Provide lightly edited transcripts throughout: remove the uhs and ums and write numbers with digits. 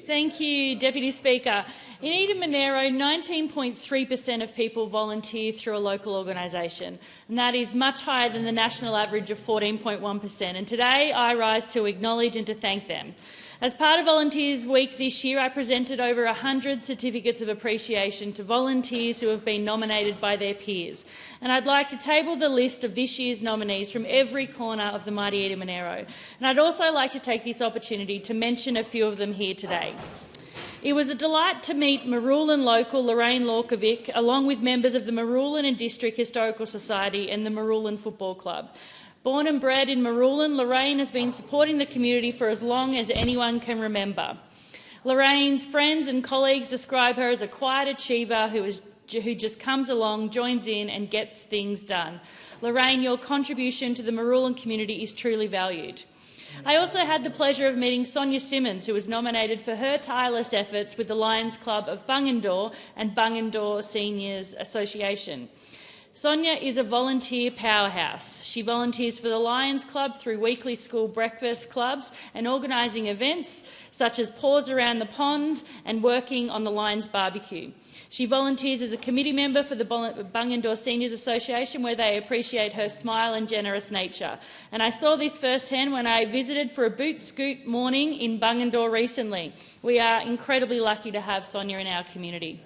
Thank you, Deputy Speaker. In Eden Monaro, 19.3% of people volunteer through a local organisation, and that is much higher than the national average of 14.1%. And today I rise to acknowledge and to thank them. As part of Volunteers Week this year, I presented over 100 certificates of appreciation to volunteers who have been nominated by their peers. And I'd like to table the list of this year's nominees from every corner of the mighty Eden Monaro. And I'd also like to take this opportunity to mention a few of them here today. It was a delight to meet Marulan local Lorraine Lorkovic, along with members of the Marulan and District Historical Society and the Marulan Football Club. Born and bred in Marulan, Lorraine has been supporting the community for as long as anyone can remember. Lorraine's friends and colleagues describe her as a quiet achiever who just comes along, joins in and gets things done. Lorraine, your contribution to the Marulan community is truly valued. I also had the pleasure of meeting Sonia Simmons, who was nominated for her tireless efforts with the Lions Club of Bungendore and Bungendore Seniors Association. Sonia is a volunteer powerhouse. She volunteers for the Lions Club through weekly school breakfast clubs and organising events such as Paws Around the Pond and working on the Lions Barbecue. She volunteers as a committee member for the Bungendore Seniors Association, where they appreciate her smile and generous nature. And I saw this firsthand when I visited for a boot scoot morning in Bungendore recently. We are incredibly lucky to have Sonia in our community.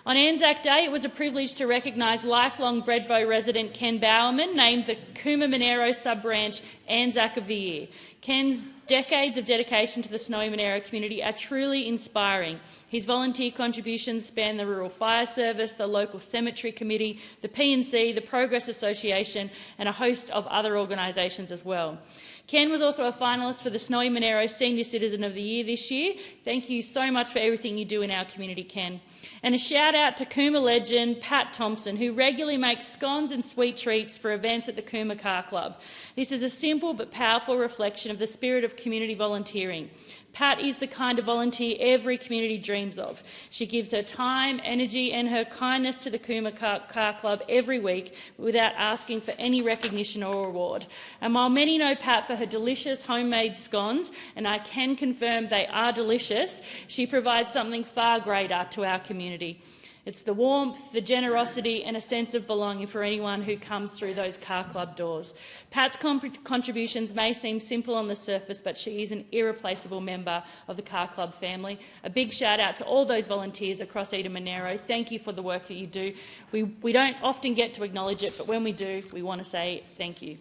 On Anzac Day, it was a privilege to recognise lifelong Bredbo resident Ken Bowerman, named the Cooma Monaro Sub-Branch Anzac of the Year. Ken's decades of dedication to the Snowy Monaro community are truly inspiring. His volunteer contributions span the Rural Fire Service, the local cemetery committee, the P&C, the Progress Association and a host of other organisations as well. Ken was also a finalist for the Snowy Monaro Senior Citizen of the Year this year. Thank you so much for everything you do in our community, Ken. And a shout out to Cooma legend Pat Thompson, who regularly makes scones and sweet treats for events at the Cooma Car Club. This is a simple but powerful reflection of the spirit of community volunteering. Pat is the kind of volunteer every community dreams of. She gives her time, energy and her kindness to the Cooma Car Club every week without asking for any recognition or reward. And while many know Pat for her delicious homemade scones, and I can confirm they are delicious, she provides something far greater to our community. It's the warmth, the generosity and a sense of belonging for anyone who comes through those car club doors. Pat's contributions may seem simple on the surface, but she is an irreplaceable member of the car club family. A big shout out to all those volunteers across Eden Monaro. Thank you for the work that you do. We don't often get to acknowledge it, but when we do, we want to say thank you.